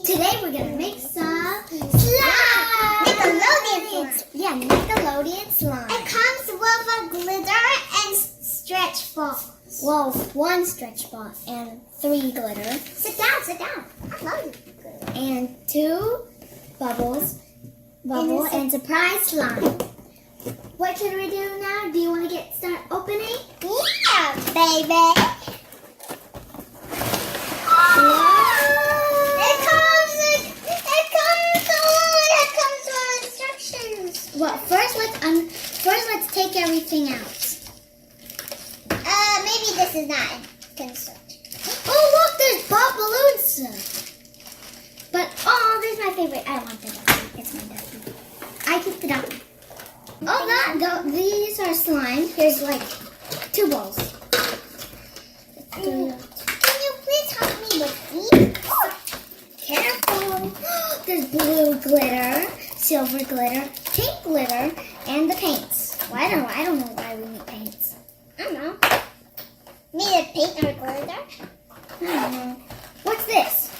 Today we're gonna make some slime. Nickelodeon slime. Yeah, Nickelodeon slime. It comes with a glitter and stretch balls. Well, 1 stretch ball and 3 glitter. Sit down, sit down. I love glitter. And 2 bubble and surprise slime. What should we do now? Do you want to start opening? Yeah, baby. Well, first let's take everything out. Maybe this is not construction. Oh, look, there's pop balloons. But there's my favorite. I want the ducky. It's my ducky. I keep the ducky. These are slime. Here's like 2 balls. Can you please help me with these? Oh, careful. There's blue glitter, silver glitter, pink glitter, and the paints. Well, I don't know why we need paints. I don't know. Need a paint or glitter? I don't know. What's this?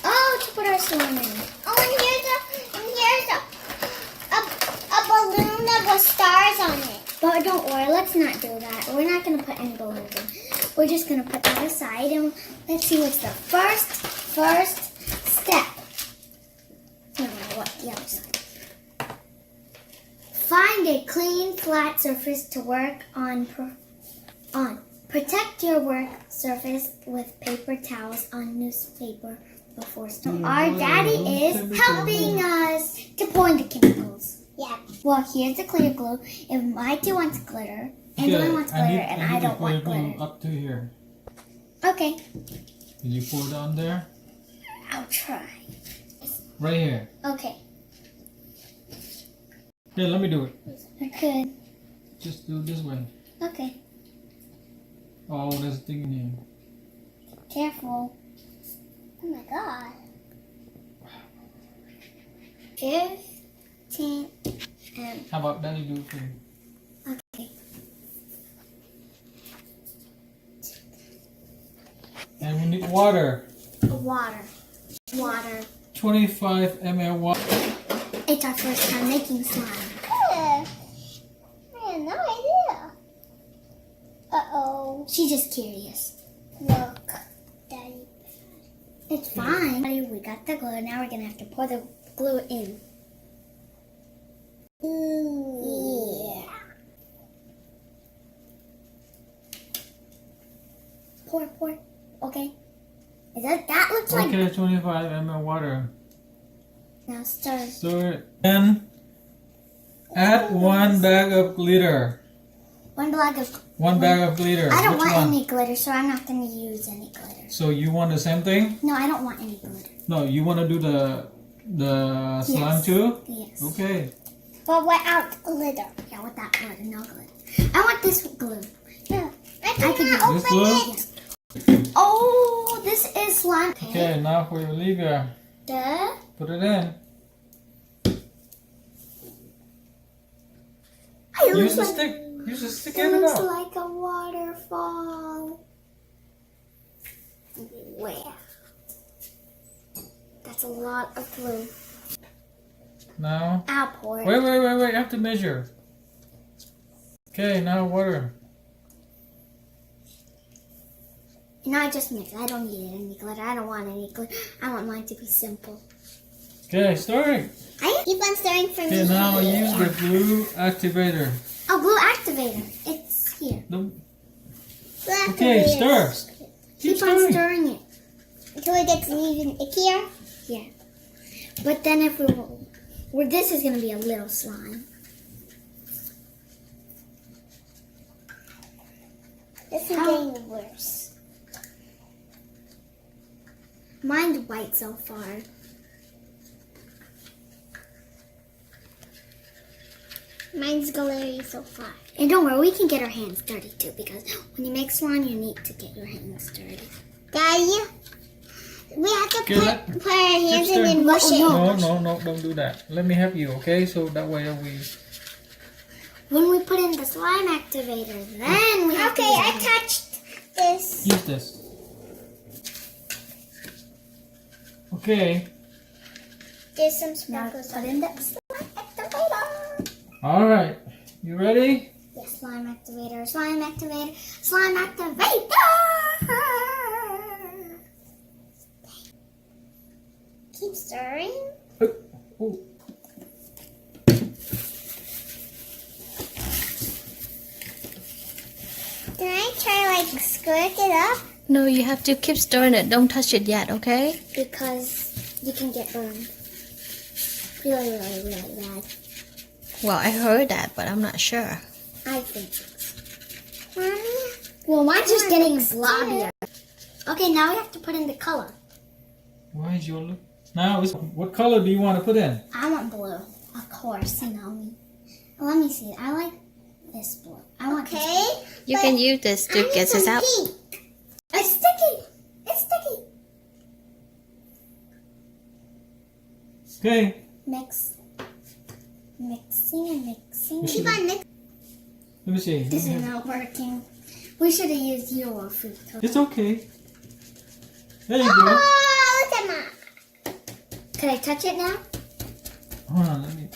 Oh, to put our slime in. Oh, and here's a balloon with stars on it. But don't worry, let's not do that. We're not going to put any balloons in. We're just going to put that aside and let's see what's the first step. No, what the other side. Find a clean, flat surface to work on. Protect your work surface with paper towels on newspaper before starting. Our daddy is helping us to pour in the chemicals. Yeah. Well, here's the clear glue. If my two wants glitter, Angela wants glitter, and I don't want glitter. Up to here. Okay. Can you pour it on there? I'll try. Right here. Okay. Here, let me do it. I could. Just do it this way. Okay. Oh, there's a thing in here. Careful. Oh my god. 15 and How about Daddy do it for you? okay. And we need water. Water. 25 ml water. It's our first time making slime. I had no idea. Uh-oh. She's just curious. Look, Daddy. It's fine. We got the glue. Now we're gonna have to pour the glue in. Ooh. Yeah. Pour. Okay. That looks like. Okay, 25 ml water. Now stir. Stir it. And add 1 bag of glitter. 1 bag of. 1 bag of glitter. I don't Which want one? any glitter, so I'm not gonna use any glitter. So you want the same thing? No, I don't want any glitter. No, you want to do the slime too? Yes. Okay. But without glitter. Yeah, without glitter, no glitter. I want this glue. Yeah. I can cannot This open glue? it. Oh, this is slime. Okay, now for your Olivia. Put it in. Use the stick. Use the stick It in it looks out. like a waterfall. Where? That's a lot of glue. Now. I'll pour it. Wait. You have to measure. Okay, now water. No, I just mix. I don't need any glitter. I don't want any glitter. I want mine to be simple. Okay, stirring. Keep on stirring for me. Okay, now use the glue activator. Oh, glue activator. It's here. Okay, stir. Keep on stirring it. Until it gets even ickier. Yeah. But then if this is going to be a little slime. This is getting worse. Mine's white so far. Mine's glittery so far. And don't worry, we can get our hands dirty too, because when you make slime, you need to get your hands dirty. Daddy, we have to Okay, put our hands in and wash it. No, don't do that. Let me help you, okay? So that way we... When we put in the slime activator, then we have to Okay, use I our touched this. Use this. Okay, There's some Now sparkles put on in the slime activator. All right. You ready? Yes, slime activator, slime activator, slime activator. Keep stirring. Oh. Can I try like squirt it up? No, you have to keep stirring it. Don't touch it yet, okay? Because you can get burned. Really, really, really bad. Well, I heard that, but I'm not sure. I think. Mommy? Well, mine's just Mine getting looks blobbier. Okay, now we have to put in the color. Why is your look? Now, what color do you want to put in? I want blue. Of course, you know me. Let me see. I like this blue. I want this. Okay. You but can use this I to need get this some out. pink. It's sticky. It's sticky. Okay. Mix. Mixing and mixing. You should- Keep on mixing. Let me see. This is not working. We should have used your food color. It's okay. There you go. Oh, look at mine. Can I touch it now? Hold on, let me.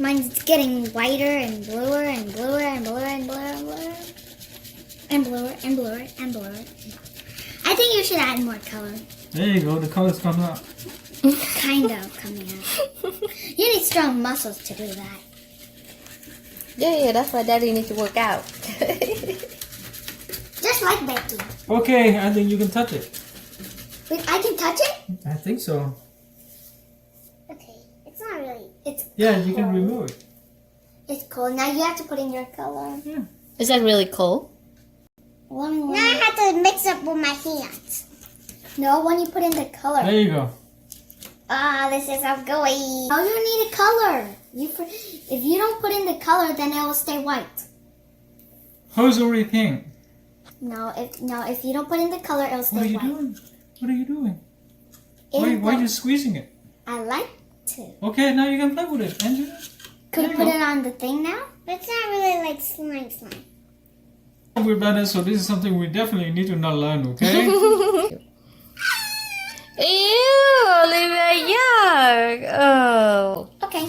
Mine's getting whiter and bluer and bluer and bluer and bluer and bluer. And bluer and bluer and bluer. I think you should add more color. There you go. The colors come out. Kind of coming out. You need strong muscles to do that. Yeah, that's why Daddy needs to work out. Just like baking. Okay, I think you can touch it. Wait, I can touch it? I think so. Okay. It's not really. It's Yeah, you can cold. remove it. It's cold. Now you have to put in your color. Yeah. Is that really cold? Now I have to mix up with my hands. No, when you put in the color. There you go. Ah, this is so gooey. Oh, you need a color. If you don't put in the color, then it will stay white. How's already pink? No, if you don't put in the color, it'll What are stay you white. doing? What are you doing? It Why are you won't- squeezing it? I like to. Okay, now you can play with it, Angela. Could we There put you it on the thing now? But it's not really like slime. We're better, so this is something we definitely need to not learn, okay? Ew, Olivia, yuck. Oh. Okay.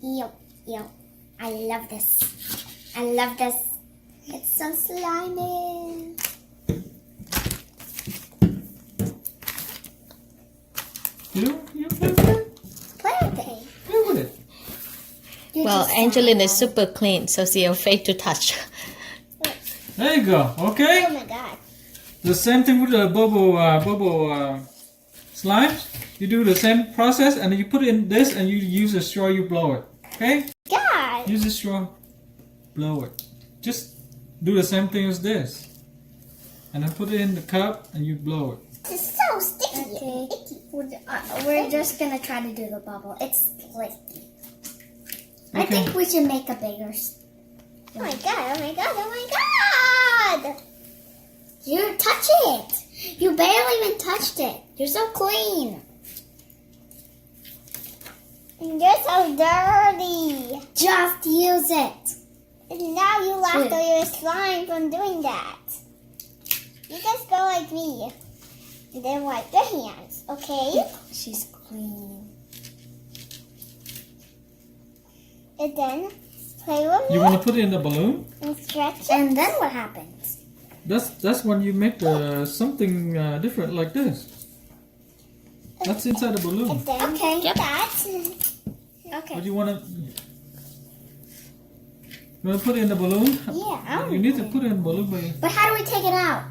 Yo. I love this. I love this. It's so slimy. You play with it? Play with it. Play with it. You Well, just Angeline is said super clean, so she's afraid to touch. There you go, okay? Oh my god. The same thing with the bubble slimes. You do the same process and then you put it in this and you use a straw, you blow it. Okay? God. Use a straw, blow it. Just do the same thing as this. And then put it in the cup and you blow it. This is so sticky. Okay. We're just gonna try to do the bubble. It's flaky. I Okay. think we should make a bigger. Oh my god, oh my god, oh my god! You touch it. You barely even touched it. You're so clean. You're so dirty. Just use it. And now you lost Good. all your slime from doing that. You just go like me. And then wipe your hands, okay? She's clean. And then play with You it want to put it in the balloon? and stretch it. And then what happens? That's when you make something different like this. That's inside the balloon. And then Okay. that. Okay. What do you want to? You want to put it in the balloon? Yeah, I You need to put it in the balloon, but But how do we take it out?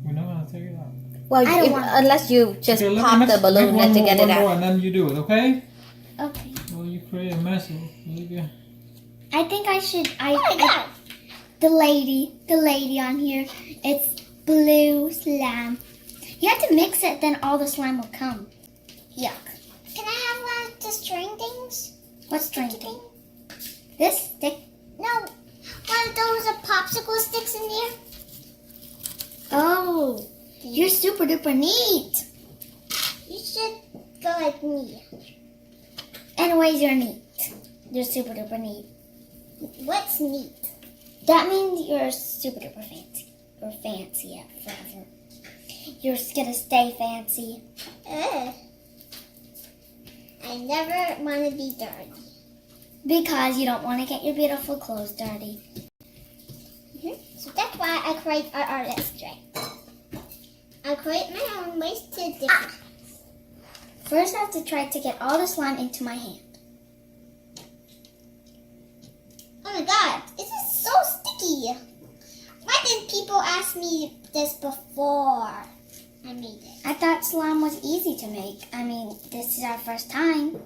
we're not gonna take it out. Well, I don't if, want- unless you just Okay, pop the balloon make then to one get more, it one more, out. and then you do it, okay? Okay. Well, you create a mess. Olivia. I think I should. Oh my god. The lady on here. It's blue slime. You have to mix it, then all the slime will come. Yuck. Can I have one of the string things? What's drinking? This stick. No, one of those popsicle sticks in there. Oh, you're super duper neat. You should go like me. Anyways, you're neat. You're super duper neat. What's neat? That means you're super duper fancy. Or fancy forever. You're gonna stay fancy. Ugh. I never want to be dirty. Because you don't want to get your beautiful clothes dirty. So that's why I create an artist tray. I create my own ways to different. First, I have to try to get all the slime into my hand. Oh my god, this is so sticky. Why didn't people ask me this before I made it? I thought slime was easy to make. I mean, this is our first time.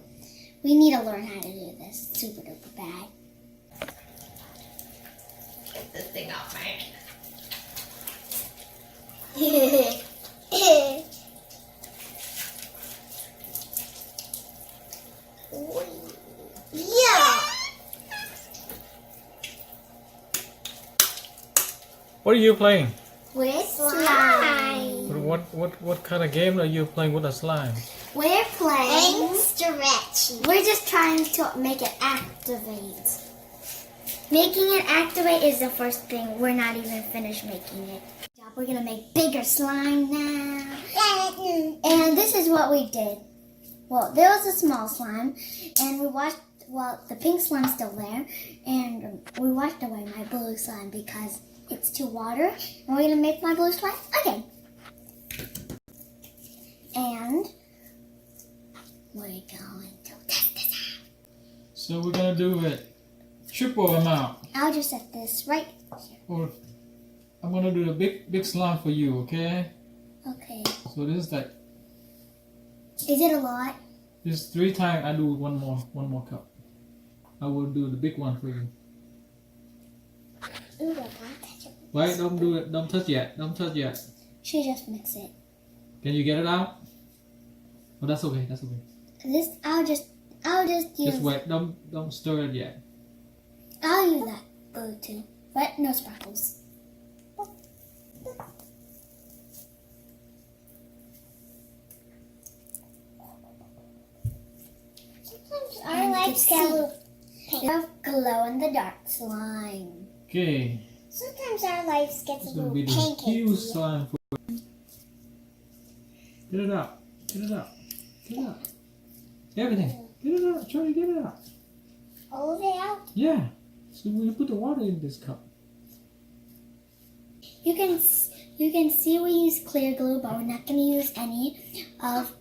We need to learn how to do this. Super duper bad. Get this thing off my hand. Yeah. What are you playing? With Slime. What kind of game are you playing with a slime? We're playing. And stretchy. We're just trying to make it activate. Making it activate is the first thing. We're not even finished making it. We're gonna make bigger slime now. And this is what we did. Well, there was a small slime, and we washed. Well, the pink slime's still there, and we washed away my blue slime because it's too water. And we're gonna make my blue slime again. And we're going to test this out. So we're gonna do it triple amount. I'll just set this right here. Or I'm gonna do the big slime for you, okay? Okay. So this is like Is it a lot? this 3 times. I do one more cup. I will do the big one for you. Ooh, I want that. Right? Don't do it. Don't touch yet. Don't touch yet. Should just mix it. Can you get it out? Oh, that's okay. That's okay. This I'll just use. Just wait. Don't stir it yet. I'll use that glue too, but no sparkles. Sometimes And I you like can see. yellow. We have glow in the dark slime. Okay. Sometimes our lives get a It's gonna little be the huge pancakey. slime for you. Get it out. Get it out. Get it out. Everything. Get it out. Try to get it out. All of it out. Yeah. So we put the water in this cup. You can see we use clear glue, but we're not going to use any of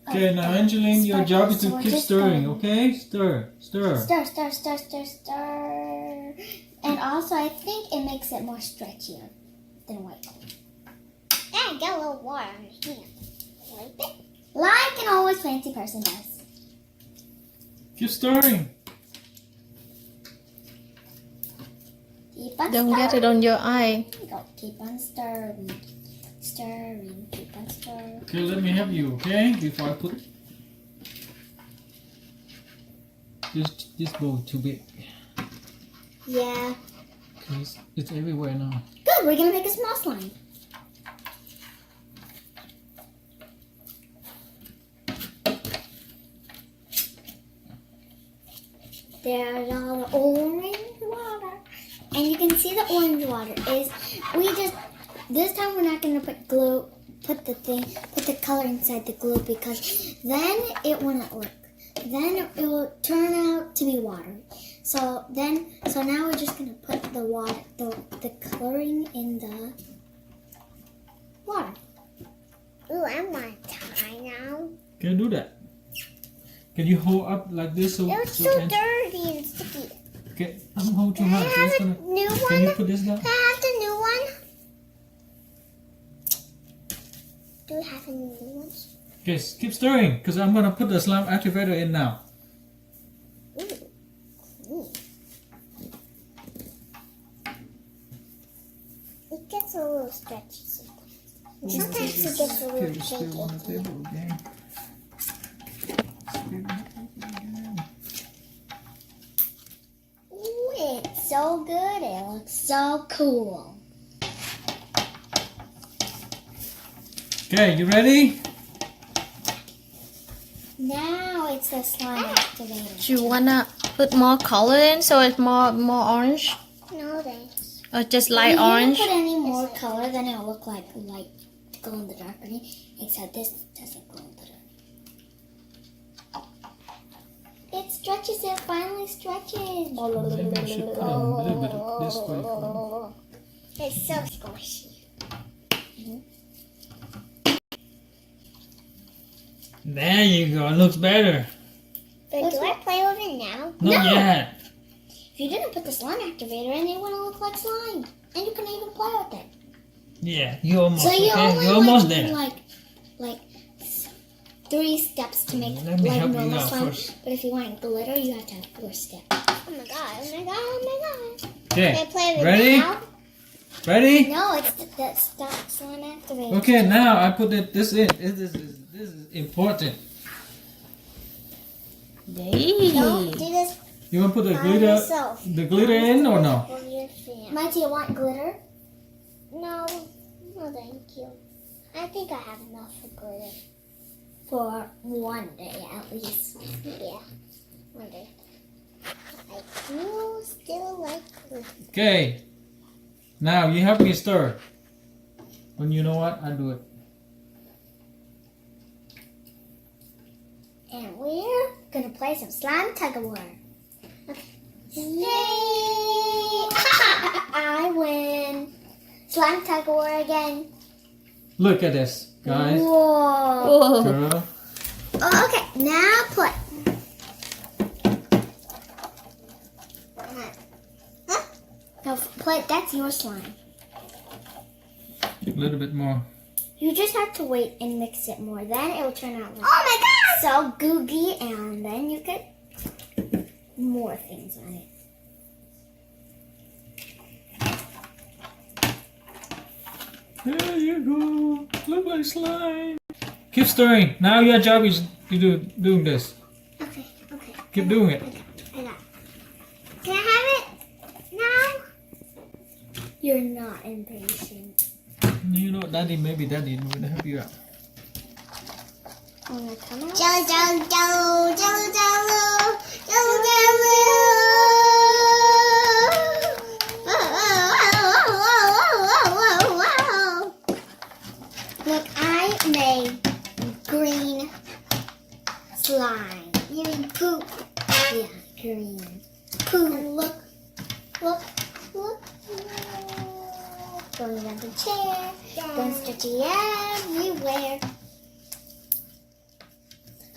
Okay, now Angeline, your job is sparkles, so to we're keep just stirring, going- okay? Stir. Stir, stir, stir, stir, stir. And also, I think it makes it more stretchier than white glue. Yeah, I got a little water on your hand. Like that. Like an always fancy person does. Keep stirring. Keep on Don't get stirring. it on your eye. There you go. Keep on stirring. Stirring. Keep on stirring. Okay, let me help you, okay? Before I put this bowl too big. Yeah. Cause it's everywhere now. Good. We're going to make a small slime. There's all the orange water. And you can see the orange water is, this time we're not going to put put the color inside the glue because then it wouldn't work. Then it will turn out to be water. So now we're just going to put the water, the coloring in the water. Ooh, I want to try now. Can you do that? Can you hold up like this so? It was so dirty and sticky. Okay, don't hold too Can I hard. have It's a gonna- new Can you one? put this down? Can I have the new one? Do we have any new ones? Okay, keep stirring, cause I'm gonna put the slime activator in now. Ooh. It gets a little stretchy sometimes. Sometimes it gets a Okay, little just spill on the shaky. table again. Spill on the table again. Ooh, it's so good. It looks so cool. Okay, you ready? Now it's the slime activator. Do you wanna put more color in so it's more orange? No thanks. Or just We light didn't orange? put any more more color, then it'll look like light glow in the dark green. Except this doesn't glow in the dark. It stretches. It finally stretches. Maybe I should put a little bit of this way for It's so squishy. There you go. It looks better. But do I play with it now? Not No. yet. If you didn't put the slime activator in, it wouldn't look like slime, and you can even play with it. Yeah, you almost. So you okay? only You're almost went there. like 3 steps to make Let me like help you normal out slime. first. But if you want glitter, you have to have 4 steps. Oh my god, oh my god, oh my god. Okay. Can I play with Ready? it now? Ready? No, it's that stop slime activator. Okay. Now I put this in. This is important. Yay. Don't do this You want to put the by glitter, yourself. in or no? With your fan. Mike, do you want glitter? No, no thank you. I think I have enough for glitter. For one day at least. Yeah, one day. I do still like glitter. Okay. Now you help me stir. When you know what, I do it. And we're gonna play some slime tug of war. Yay! I win. Slime tug of war again. Look at this, guys. Whoa. Whoa. Girl. Oh, okay, now play. Now play. That's your slime. A little bit more. You just have to wait and mix it more. Then it will turn out like Oh my god! so gooey, and then you get more things on it. There you go. Look like slime. Keep stirring. Now your job is doing this. Okay. Keep doing it. I got it. Can I have it now? You're not impatient. You know, maybe Daddy will help you out. I'm gonna come out. Jello, jello, jello, jello, jello, jello, jello. Look, I made green slime. You mean poop? Yeah, green. And look. Going around the chair, going stretchy everywhere.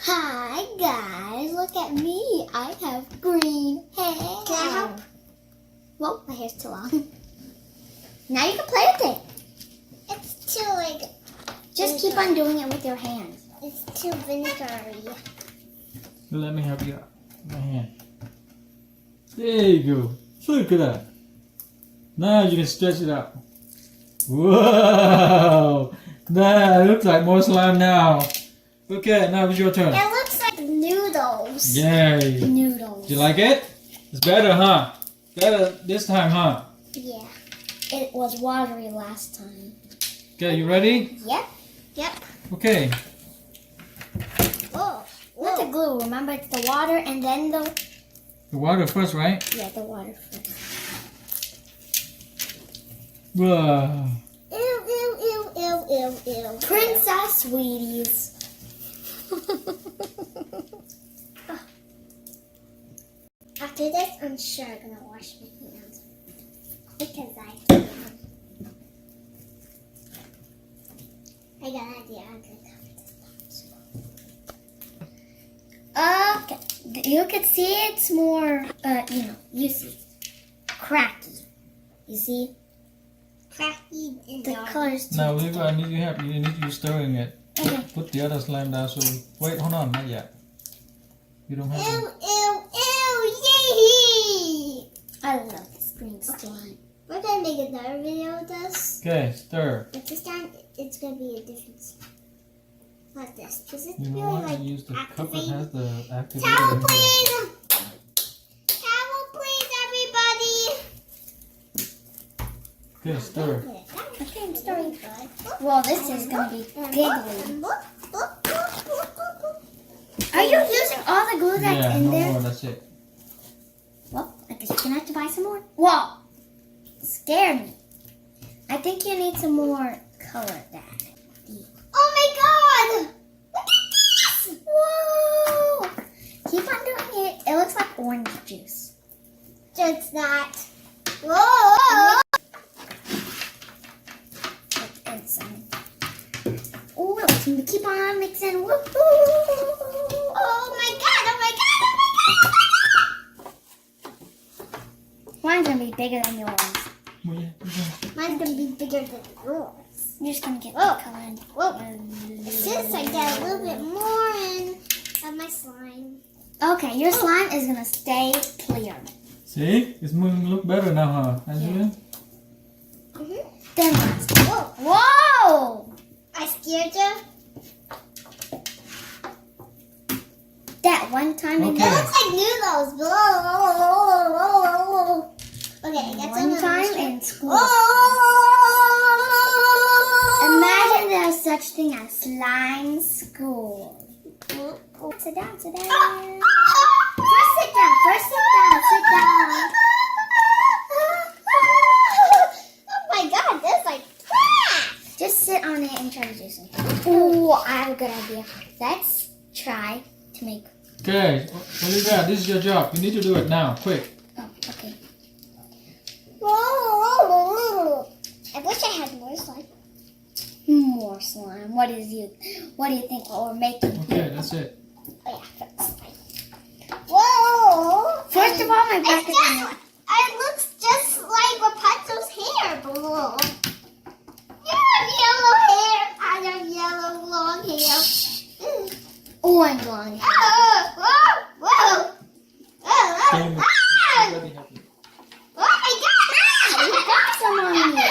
Hi guys, look at me. I have green hair. Can I help? Well, my hair's too long. Now you can play with it. It's too like. Just keep on doing it with your hands. It's too vinegary. Let me help you out. My hand. There you go. Look at that. Now you can stretch it out. Whoa! That looks like more slime now. Okay, now it's your turn. It looks like noodles. Yay! Noodles. Do you like it? It's better, huh? Better this time, huh? Yeah. It was watery last time. Okay, you ready? Yep. Yep. Okay. Whoa. Not the glue. Remember, it's the water and then the The water first, right? the water first. Whoa. Ew, ew, ew, ew, ew, ew. Princess sweeties. After this, I'm sure I'm gonna wash my hands because I got an idea. I'm gonna cover this. Okay. You can see it's more, you see, cracky. You see? Cracky and The dark. color's too Now, Olivia, I need you help. You need you stirring it. Okay. Put the other slime down. So wait, hold on, not yet. You don't have Ew, to. ew, ew, yay! I love this green slime. We're gonna make another video of this, Okay, stir. but this time it's gonna be a different slime. Like this, because it's You really know what? like Use the cup that activate. has the activator. Towel, in here. please! Towel, please, everybody! Okay, stir. Okay, I'm starting. Well, this is going to be giggly. Look. Are you using all the glue that's Yeah, in no there? more. That's it. Well, I guess you're going to have to buy some more. Whoa! Scared me. I think you need some more color, Dad. Oh my god! Look at this! Whoa! Keep on doing it. It looks like orange juice. It's not. Whoa! It's oh, keep on mixing. Woo! Oh my god! Oh my god! Oh my god! Mine's gonna be bigger than yours. Oh, yeah. Mine's gonna be bigger than yours. You're just gonna get Whoa. the color in. Whoa! As soon as I get a little bit more in of my slime. Okay, your slime is gonna stay clear. See? It's moving look better now, huh? Angela? Then last. Whoa! Whoa! I scared you. That one time Okay. It looks like noodles. Okay, I got some one time in in school. Oh! Imagine there's such thing as slime school. Sit down, sit down. First sit down, sit down. Oh my god, that's like crap! Just sit on it and try to do something. Oh, I have a good idea. Let's try to make. Okay, Olivia, this is your job. You need to do it now, quick. Oh, okay. I wish I had more slime. More slime. What do you think what we're making? Okay, that's it. Oh yeah, that's slime. Whoa! First of all, my It bracket. looks just like Rapunzel's hair, Blue. You have yellow hair. I have yellow long hair. Orange long hair. Whoa! Okay, Ah! ready, happy. Oh my god! Got some on you.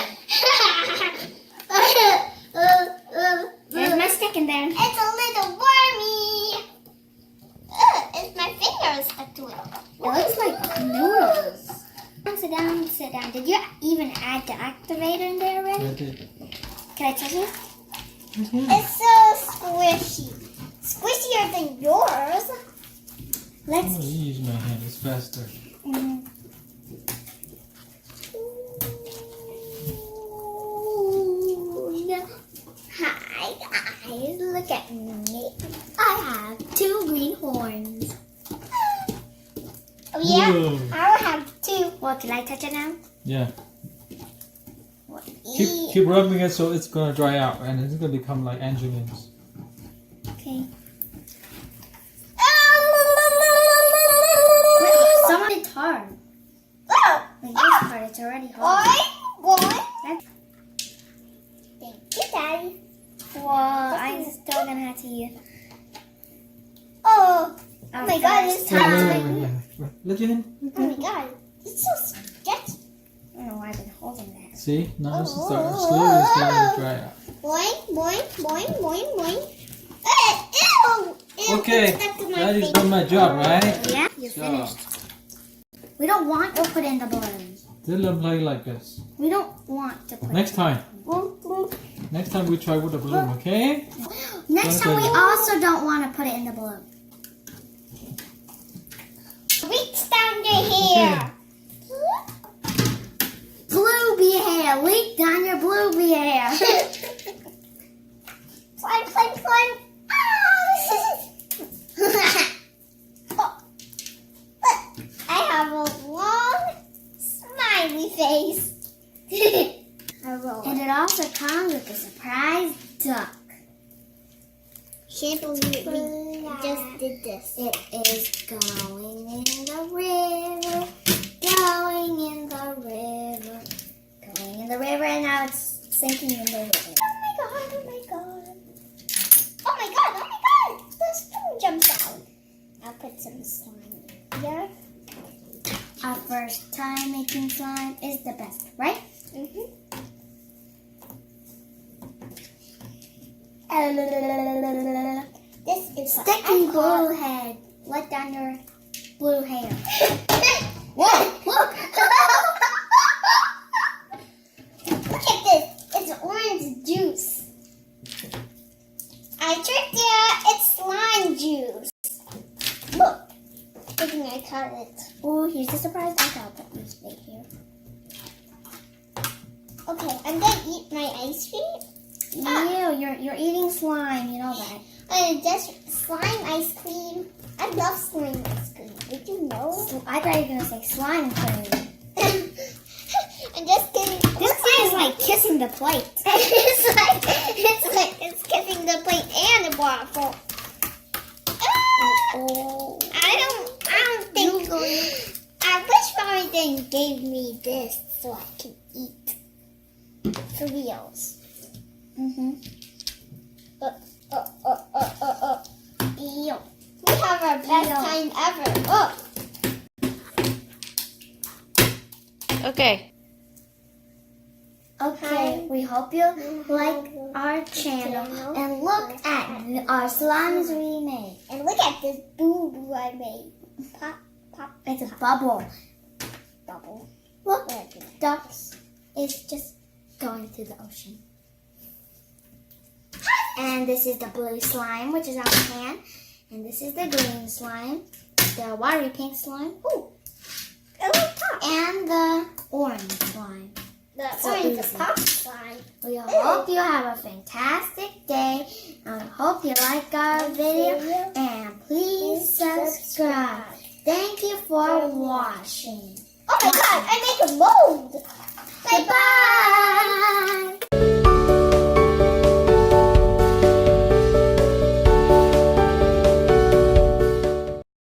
There's my stick in there. It's a little wormy. It's my fingers stuck to it. It looks like noodles. Sit down, sit down. Did you even add the activator in there already? I did. Can I touch it? It's so squishy. Squishier than yours. I'm Let's. gonna use my hand. It's faster. Mm. Hi guys, look at me. I have 2 green horns. Oh yeah, Whoa. I will have 2. Well, can I touch it now? Yeah. Keep rubbing it so it's gonna dry out and it's gonna become like Angelina's. Okay. Someone it's hard. Oh, Like this part, it's already hard. boy. That's- Thank you, Daddy. Well, I'm still gonna have to use. Oh my god, first it's Wait, time. wait. Let your hand. Oh my god, it's so sketchy. I don't know why I've been holding that. See? Now it's starting slowly to dry out. Boing, boing, boing, boing, boing. Ew! Ew, Okay, it's stuck to my Daddy's face. done my job, right? Yeah, you're So, finished. We don't want to put in the balloons. let them play like this. We don't want to put. Next time. Next time we try with the balloon, okay? Next time we also don't want to put it in the balloon. Reach down your hair. Blue bee hair, leak down your blue bee hair. Slime, slime, slime. Oh. I have a long smiley face. And it also comes with a surprise duck. Can't believe we just did this. It is going in the river, going in the river, going in the river, and now it's sinking in the river. Oh my god, oh my god. Oh my god, oh my god. The stone jumps out. I'll put some slime here. Our first time making slime is the best, right? This is what Sticky I call- blue head. Let down your blue hair. Whoa, look. Look at this. It's orange juice. I tricked you. It's slime juice. Look. I think I cut it. Oh, here's the surprise duck. I'll put this right here. Okay, I I'm gonna eat my ice cream. You're eating slime. You know that. And just slime ice cream. I love slime ice cream. Did you know? I thought you were gonna say slime cream. I'm just kidding. This guy is like kissing the plate. it's kissing the plate and the waffle. Oh. I don't think. I wish Mommy didn't give me this so I can eat cereals. Mhm. Ew. We have our best time ever. Oh. Okay. Okay, we hope you like our channel and look at our slimes we made. And look at this boo boo I made. Pop, pop. It's a bubble. Bubble. Look, ducks is just going to the ocean. And this is the blue slime, which is our pan. And this is the green slime, the watery pink slime. Ooh. And the orange slime. The So orange easy. pop slime. We hope you have a fantastic day. And I hope you like our video. And please subscribe. Thank you for watching. Oh my god, I make a mold.